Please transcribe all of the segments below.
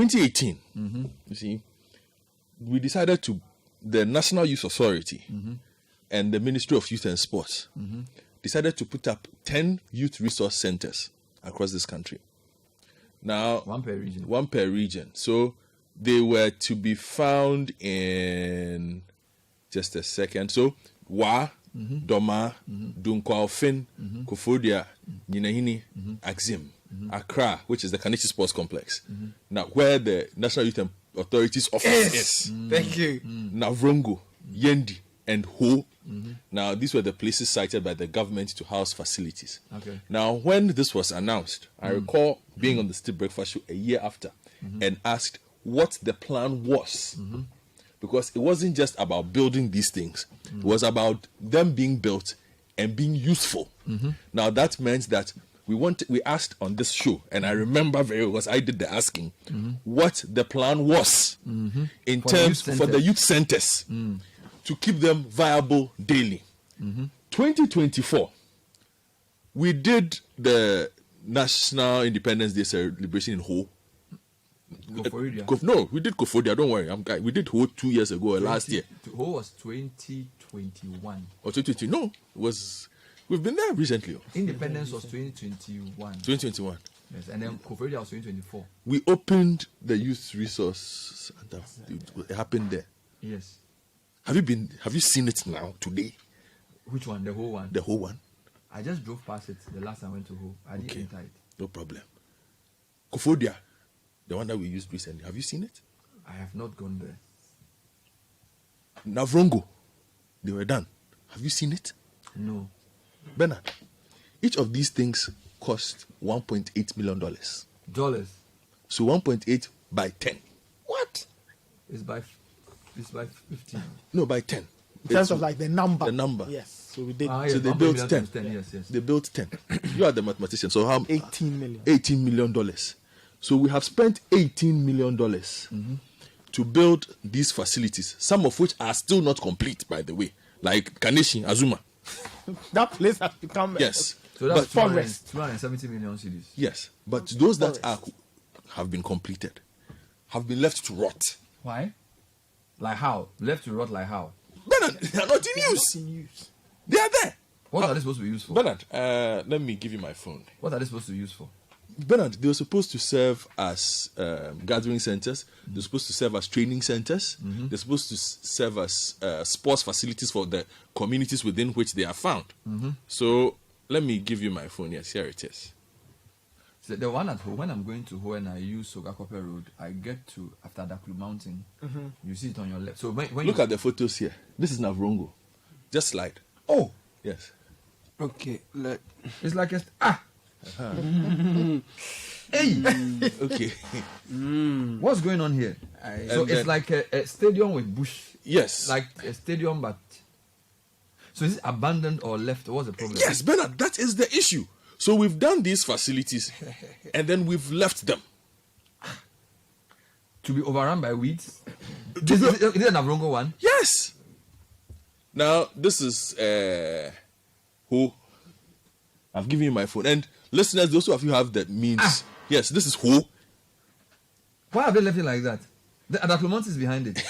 2018, you see, we decided the National Youth Authority and the Ministry of Youth and Sports decided to put up 10 youth resource centers across this country. Now, one per region. One per region. So they were to be found in just a second. So Wa, Doma, Dunkwalfin, Kofodia, Nyinahini, Axim, Accra, which is the Kaneshi Sports Complex. Now, where the National Youth Authority's office is. Thank you. Navrongo, Yendi, and Ho. Now, these were the places cited by the government to house facilities. Okay. Now, when this was announced, I recall being on the Steve Breakfast Show a year after and asked what the plan was. Because it wasn't just about building these things. It was about them being built and being useful. Now, that meant that we asked on this show, and I remember very well because I did the asking, what the plan was in terms for the youth centers to keep them viable daily. 2024, we did the National Independence Day celebration in Ho. No, we did Kofodia, don't worry. We did Ho 2 years ago, last year. Ho was 2021. Or 2020? No, we've been there recently. Independence was 2021. 2021. Yes, and then Kofodia was 2024. We opened the youth resource center. It happened there. Yes. Have you seen it now, today? Which one? The whole one? The whole one. I just drove past it the last time I went to Ho. I didn't enter it. No problem. Kofodia, the one that we used recently, have you seen it? I have not gone there. Navrongo, they were done. Have you seen it? No. Bernard, each of these things cost $1.8 million. Dollars. So 1.8 by 10. What? It's by 15. No, by 10. In terms of like the number. The number. Yes. So we did. Yes, So they built 10. Yes. They built 10. You are the mathematician. So how? 18 million. $18 million. So we have spent $18 million to build these facilities, some of which are still not complete, by the way, like Kaneshi, Azuma. That place has become Yes. So that's But forest. 270 million cedis. Yes. But those that have been completed have been left to rot. Why? Like how? Left to rot like how? Bernard, they are not in use. in use. They are there. What are they supposed to be used for? Bernard, let me give you my phone. What are they supposed to be used for? Bernard, they were supposed to serve as gathering centers. They're supposed to serve as training centers. They're supposed to serve as sports facilities for the communities within which they are found. So let me give you my phone. Yes, here it is. So the one at Ho, when I'm going to Ho and I use Sogakope Road, I get to after Daklu Mountain. You see it on your left. So when Look at the photos here. This is Navrongo. Just slide. Oh, Yes. Okay. it's like a Hey. Okay. What's going on here? So it's like a stadium with bush. Yes. Like a stadium, but so is it abandoned or left? What's the problem? Yes, Bernard, that is the issue. So we've done these facilities and then we've left them. To be overrun by weeds. Is it an Avrongo one? Yes. Now, this is who I've given you my phone. And listeners, those of you have the means. Yes, this is who. Why have they left it like that? The Adaklumonte is behind it.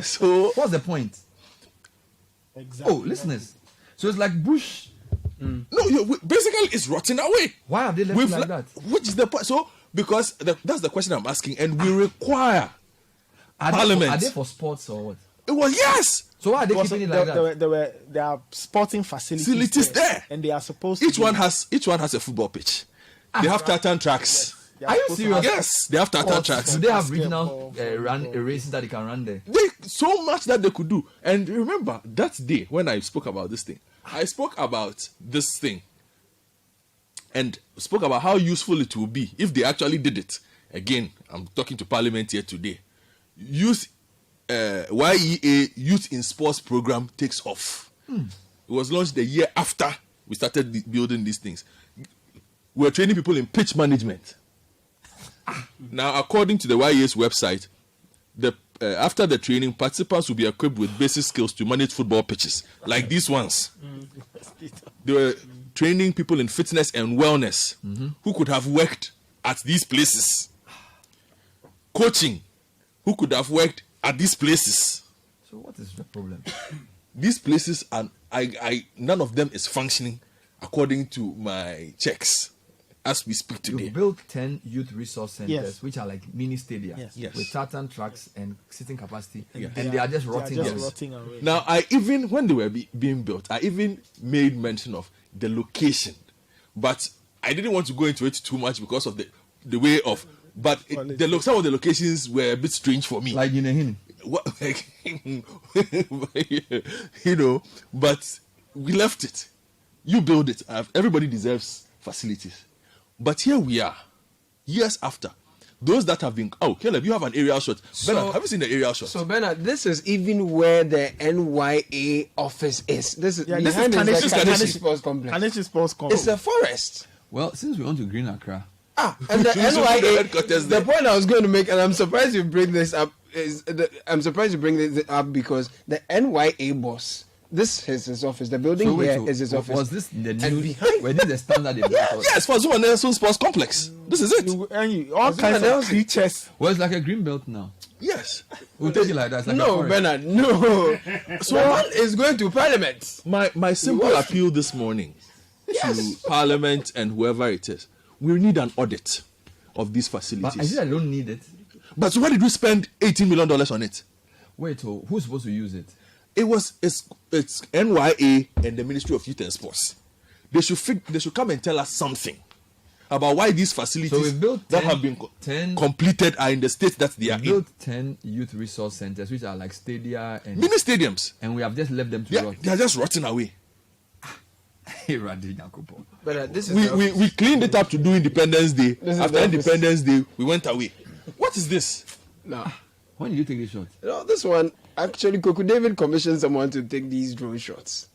So What's the point? Exactly. Oh, listeners. So it's like bush. no, basically it's rotting away. Why have they left it like that? Which is the point? So because that's the question I'm asking, and we require Parliament. Are they for sports or what? It was yes. So why are they keeping it like that? There are sporting Facilities there. and they are supposed Each to. one has a football pitch. They have tartan tracks. They Are you supposed to serious? have- Yes, they have tartan tracks. Do they have Basketball, regional races that they can run there? So much that they could do. And remember that day when I spoke about this thing, I spoke about this thing and spoke about how useful it will be if they actually did it. Again, I'm talking to Parliament here today. YEA Youth in Sports program takes off. It was launched the year after we started building these things. We're training people in pitch management. Now, according to the YEA's website, after the training, participants will be equipped with basic skills to manage football pitches, like these ones. They were training people in fitness and wellness who could have worked at these places. coaching who could have worked at these places. So what is the problem? These places, and none of them is functioning according to my checks as we speak today. You built 10 youth resource centers, Yes. which are like mini stadia Yes. with tartan tracks and sitting capacity, Yes. and they are just rotting. They are just away. rotting away. Now, I even, when they were being built, I even made mention of the location. But I didn't want to go into it too much because of the way of. But some of the locations were a bit strange for me. Like Ginehini. What, like, but we left it. You build it. Everybody deserves facilities. But here we are, years after. Those that have been. Oh, Caleb, you have an aerial shot. Bernard, have you seen the aerial shot? So Bernard, this is even where the NYA office is. This is This is behind Kaneshi Kaneshi Sports Complex. Kaneshi Sports Complex. It's a forest. Well, since we want to Green Accra, And the So the NYA. headquarters The there. point I was going to make, and I'm surprised you bring this up, because the NYA boss. This is his office. The building so wait, here so is his office. was this the And new? behind- Were this the standard they built? Yes, for Zuma Nelson Sports Complex. This is it. All kinds of creatures. Well, it's like a green belt now. Yes. We'll take it like that. It's like a No, forest. Bernard, no. So one is going to Parliament. My simple appeal this morning to Parliament and whoever it is, we need an audit of these But I facilities. said I don't need it. But so why did we spend $18 million on it? Wait, so who's supposed to use it? It's NYA and the Ministry of Youth and Sports. They should come and tell us something about why these facilities So we built that 10 have been 10 completed are in the state that they We are in. built 10 youth resource centers, which are like stadia, Mini stadiums. and we have just left them to rot. They are just rotting away. Bernard, this is We cleaned it up to do Independence Day. This is After the Independence Day, we went away. What is this? no. When did you take this shot? This one, actually, Coco David commissioned someone to take these drone shots.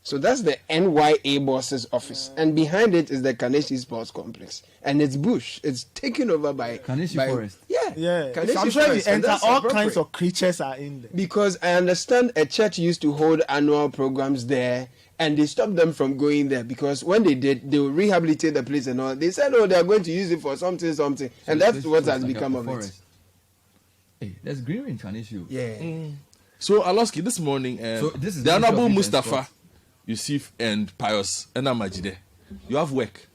So that's the NYA boss's office. And behind it is the Kaneshi Sports Complex. And it's bush. It's taken over by... Kaneshi by- Forest. Yeah. Yeah. Kaneshi I'm sure Forest. you And enter, that's all appropriate. kinds of creatures are in there. Because I understand a church used to hold annual programs there, and they stopped them from going there because when they did, they will rehabilitate the place and all. They said, they are going to use it for something, and that's what has become of it. Hey, there's greenery in Kaneshi. Yeah. So, Aloski, this morning, So this is the Ministry Honorable of Youth and Mustafa, Sports. Yusuf, and Pius, and Amajide, you have work.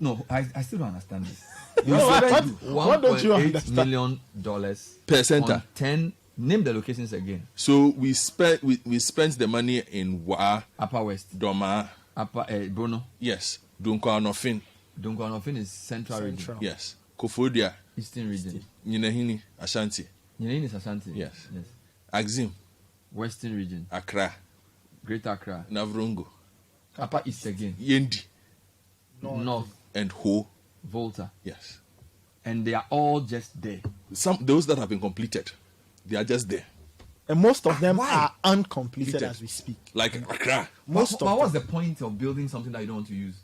No, I still don't understand this. What don't you $1.8 understand? million Per center. on 10. Name the locations again. So we spent the money in Wa, Upper West, Doma, Upper Bruno, yes, Dunkanofin, Dunkanofin is Central Region, yes, Kofodia, Eastern Region. Nyinahini, Ashanti, Nyeneni is Ashanti. Yes. Yes. Axim, Western Region, Accra, Greater Accra, Navrongo, Upper East again, Yendi, North, and Ho, Volta, yes. and they are all just there. Those that have been completed, they are just there. And most of them why? are uncompleted Completed. as we speak. Like Accra. Most But of what's the point of building something that you don't want to use?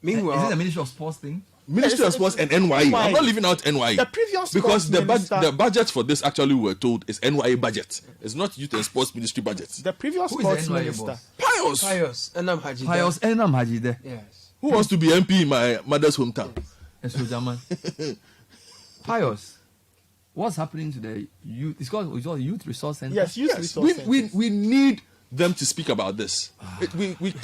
Meanwhile, Is it a Ministry of Sports thing? Ministry of Sports and NYA. I'm not leaving out NYA. The previous because sports minister- the budget for this actually we were told is NYA budget. It's not Youth and Sports Ministry budget. The previous Who is sports the NYA minister. boss? Pius, Pius, and I'm Haji. Pius Enam Haji there. Yes. who wants to be MP in my mother's hometown? German. Pius, what's happening to the youth? It's called Youth Resource Center. Yes, youth Yes, resource we need them to speak about this.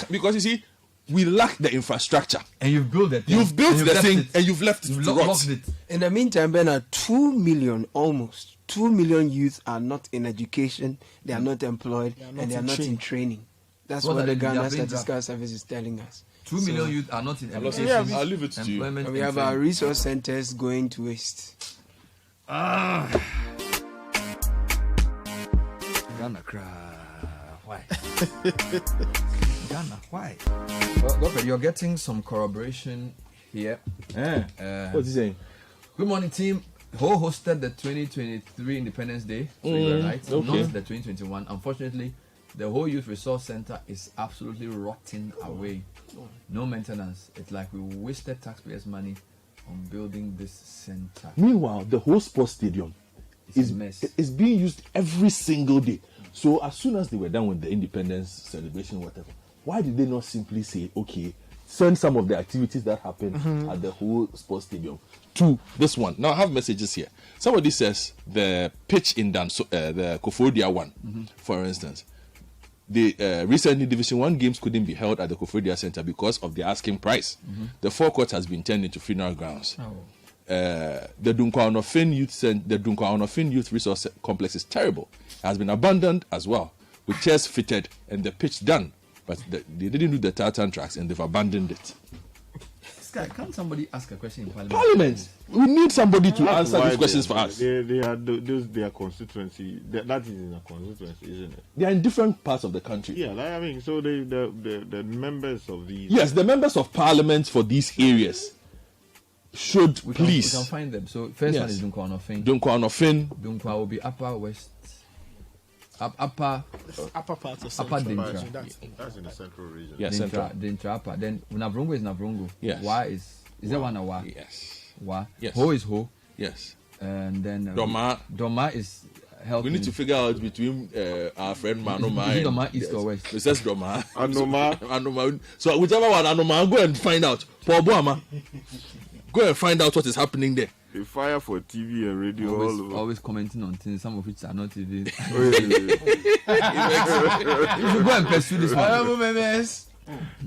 Because you see, we lack the infrastructure. And you've built it. You've built and the left thing it. and you've left it You've to rot. locked it. In the meantime, Bernard, 2 million, almost 2 million youth are not in education, they are not employed, and they are not in training. That's What what are the they- they are Ghana playing Statistical Service is telling us. 2 million youth are not in education. I'll leave it to you. employment, And we and have our training. resource centers going to waste. Ghana cry. Why? Ghana, why? Well, Godfrey, you're getting some corroboration here. What's he saying? Good morning, team. Ho hosted the 2023 Independence Day. So you were right. okay. Not the 2021. Unfortunately, the whole Youth Resource Center is absolutely rotting away. No maintenance. It's like we wasted taxpayers' money on building this center. Meanwhile, the whole sports stadium It's a mess. is being used every single day. So as soon as they were done with the independence celebration, whatever, why did they not simply say, okay, send some of the activities that happen at the whole sports stadium to this one. Now I have messages here. Somebody says the pitch in the Koforidua one, for instance, the recently Division 1 games couldn't be held at the Koforidua Center because of the asking price. The forecourt has been turned into funeral grounds. The Dunkwa-Onofin Youth Resource Complex is terrible. It has been abandoned as well, with chairs fitted and the pitch done. But they didn't do the tartan tracks and they've abandoned it. Sky, can't somebody ask a question in Parliament? Parliament! We need somebody to answer these questions for us. They are their constituency. That is in a constituency, isn't it? They are in different parts of the country. Yeah, I mean, so the members of these. Yes, the members of Parliament for these areas should please. We can find them. So first Yes. one is Dunkwa-Onofin. Dunkwa-Onofin. Dunkwa will be upper west, upper part of Upper Central Dintra. region, That's in the central region. Yes, Central. Dintra upper. Then Navrongo is Navrongo. Yes. Wa is there one or Wa? Yes. Wa. Yes. Ho is Ho. Yes. And then Doma. is helping. We need to figure out between our friend Manoma Is it and Doma east or west? It says Doma. Anoma. So whichever one Anoma, go and find out. Paul Boama. Go and find out what is happening there. They fire for TV and radio all over. Always commenting on things, some of which are not TV. Advise You should go and pursue this one. us.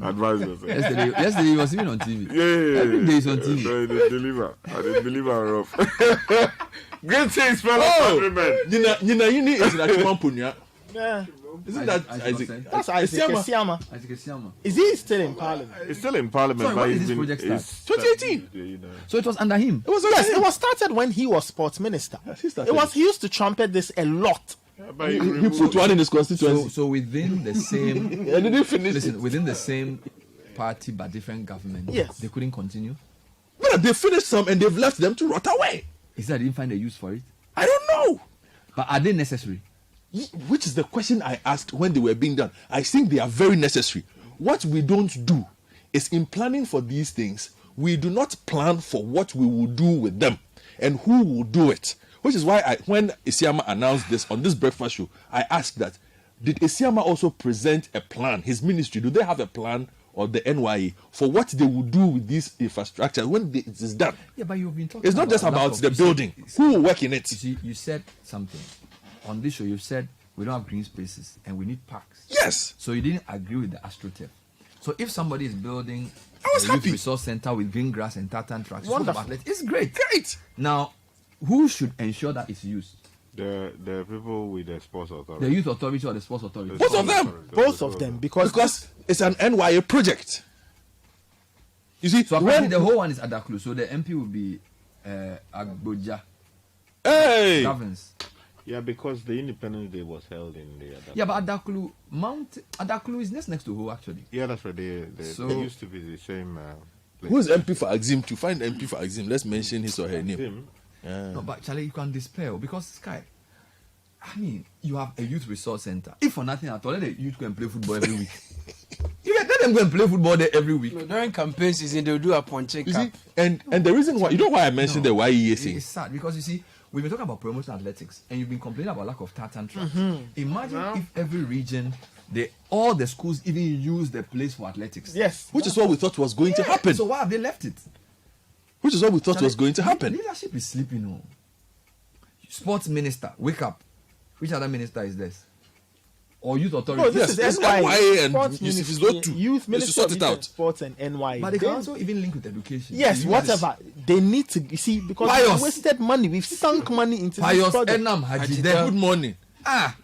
Yesterday he was even on TV. Yeah. Every day he's on TV. No, they deliver. I didn't deliver rough. Great things, fellow Oh, countrymen. Nina Yini is like Mampunya. Yeah. Isn't that Isaac? Isaac? That's Isaac Esiama. Isaac Esiama. Is he still in Parliament? It's still in Parliament, Sorry, but when did he's this been. project start? it's- 2018. you know. So it was under him. It was Yes, it was started when he was sports minister. he started He used to trumpet this a lot. But He removed- put one in his constituency. So within the same And he didn't finish it. within the same party but different government, Yes. they couldn't continue. No, they finished some and they've left them to rot away. Is that they didn't find a use for it? I don't know. But are they necessary? Which is the question I asked when they were being done. I think they are very necessary. What we don't do is in planning for these things, we do not plan for what we will do with them and who will do it. Which is why when Isiama announced this on this breakfast show, I asked that, did Isiama also present a plan, his ministry, do they have a plan or the NYA for what they will do with this infrastructure when it is done? Yeah, but you've been talking. It's not just lack about of- the you see- building. Who will work in it? You see, you said something on this show. You said we don't have green spaces and we need parks. Yes. So you didn't agree with the AstroTurf. So if somebody is building I was a youth happy. resource center with green grass and tartan tracks, full of Wonderful. athletes, it's great. Great. Now, who should ensure that it's used? The people with the sports The authority. youth authority or the sports authority? Both of them. Both of them, because It's an NYA project. You see, So apparently when the whole one is Adaklu. So the MP will be Agboja hey, Gavins. Yeah, because the Independence Day was held in the. Yeah, but Adaklu is next to who actually? Yeah, that's right. They So- used to be the same. who is MP for Axim? To find MP for Axim, let's mention his or her name. Him. No, but Charlie, you can despair because Sky. I mean, you have a youth resource center. If for nothing at all, let the youth go and play football every week. You let them go and play football there every week. No, during campaign season, they'll do a ponche You cap. see, and the reason why, you know why I mentioned the YEA thing? It's sad because you see, we've been talking about promotion athletics and you've been complaining about lack of tartan tracks. Imagine if every region, all the schools even use the place for athletics. yes, Which is what we thought was going to happen. So why have they left it? Which is what we thought was going to happen. Leadership is sleeping. Oh. Sports minister, wake up. Which other minister is this? Or youth authority? no, this Yes, is it's NYA and Sports Yusuf is Ministry, not too. Youth They should Ministry sort of it Youth and out. Sports and NYA. But they can They- also even link with education. Yes, To use whatever. They need to, you see, because Pious. we've wasted money. We've sunk money into this. this Pious project. Enam Haji Good there. morning. Ah,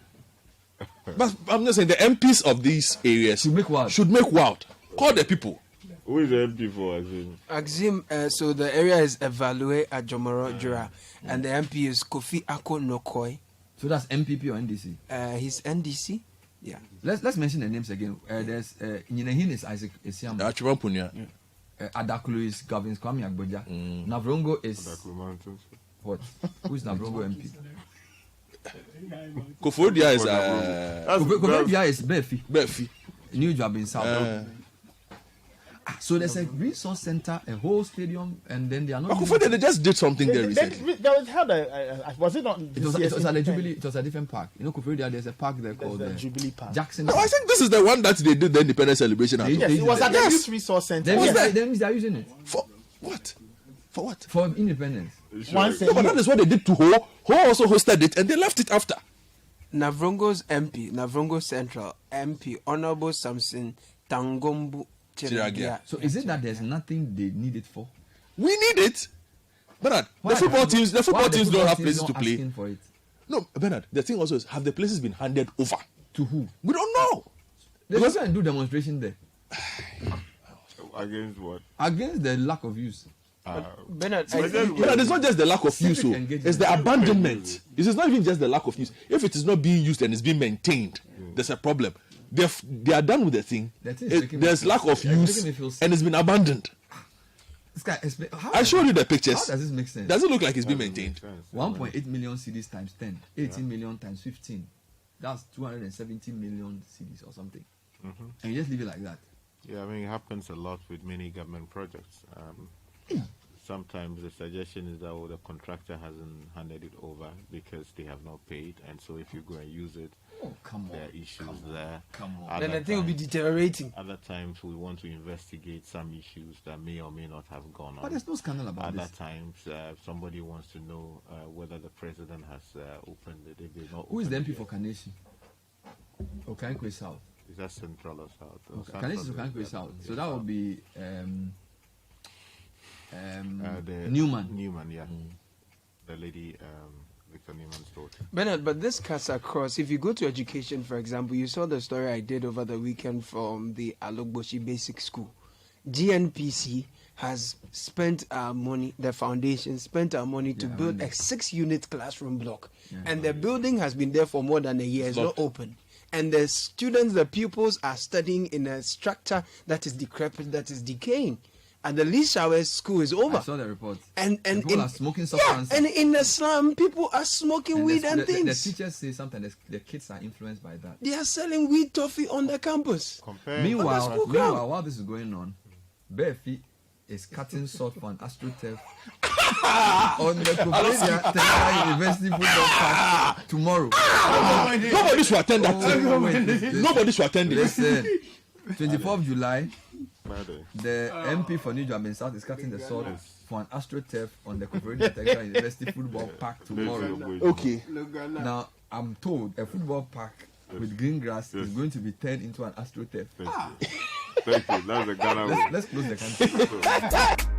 But I'm just saying the MPs of these areas Should make wild. Should make wild. Call the people. Who is the MP for Azim? Axim, so the area is Evaluate at Jomoro Jura, and the MP is Kofi Ako Nokoi. so that's MPP or NDC. He's NDC. Yeah. Let's mention the names again. There's Nyinehin is Isaac Esiama. Achimampunya. Adaklu is Gavin Kwame Agboja. Navrongo is Mountains. what? Who is Navrongo MP? Koforidua is Kobebia is Befi. Befi. New Job in South. So there's a resource center, a whole stadium, and then they are not. Akufo, they just did something there recently. There was held was it not? It was at the Jubilee. It was a different park. You know, Koforidua, there's a park there called the Jubilee Park. Jackson. No, I think this is the one that they did the independence celebration at. Yes, it was at the Yes. Youth Resource Center. That Yes. means they are using it For what? For what? for independence. Once a No, but year. that is what they did to Ho. Ho also hosted it, and they left it after. Navrongo's MP, Navrongo Central MP, Honorable Samson Tangombu Chiragia. So is it that there's nothing they need it for? We need it, Bernard. Why The football the teams don't football have teams places not to play. asking for it? No, Bernard. The thing also is, have the places been handed over? To who? We don't know. They just go and do demonstration there Against what? against the lack of use. Bernard, Bernard, it's not just the lack of use, so engagement. it's the abandonment. It's not even just the lack of use. If it is not being used and it's being maintained, there's a problem. They are done with the thing. The thing is making me There's feel lack of sick. It's use making me feel sick. and it's been abandoned. This guy, how I showed you the pictures. How does this make sense? Does it look like it's being maintained? 1.8 million CDs times 10, 18 million times 15. That's 270 million CDs or something. And you just leave it like that. Yeah, I mean, it happens a lot with many government projects. Sometimes the suggestion is that the contractor hasn't handed it over because they have not paid, and so if you go and use it, Oh, come on. there are issues there. Come on. Other then the thing will be times- deteriorating. Other times we want to investigate some issues that may or may not have gone on. But there's no scandal about Other this. times somebody wants to know whether the president has opened it. If they've not Who is the opened MP it for Kaneshi? Okankwe South. yet. Is that Central or South? Or Okay. Kaneshi is Central Okankwe is- South. yeah, So that South. would be The Newman. Newman, yeah. The lady, Victor Newman's daughter. Bernard, but this cuts across. If you go to education, for example, you saw the story I did over the weekend from the Alogboshi Basic School. GNPC has spent our money, the foundation spent our money to build a 6-unit classroom block. And the building has been there for more than a year. It's not open. And the students, the pupils are studying in a structure that is decrepit, that is decaying. And the Lee Showers school is over. I saw the report. And People are smoking yeah, substances. and in the slum, people are smoking weed and the things. teachers say sometimes the kids are influenced by that. They are selling weed toffee on the campus. Compare Meanwhile, ground. while this is going on, Befi is cutting salt for an AstroTurf on the Koforidua Technical University football park tomorrow. Nobody should attend that thing. Oh, wait, Nobody should attend it. Listen, 24th July, Mother. the MP for New Jamin South is cutting the salt for an AstroTurf on the Koforidua Technical University football park tomorrow. Okay. Now, I'm told a football park with green grass is going to be turned into an AstroTurf. Thank you. That's the Ghana way. Let's close the country.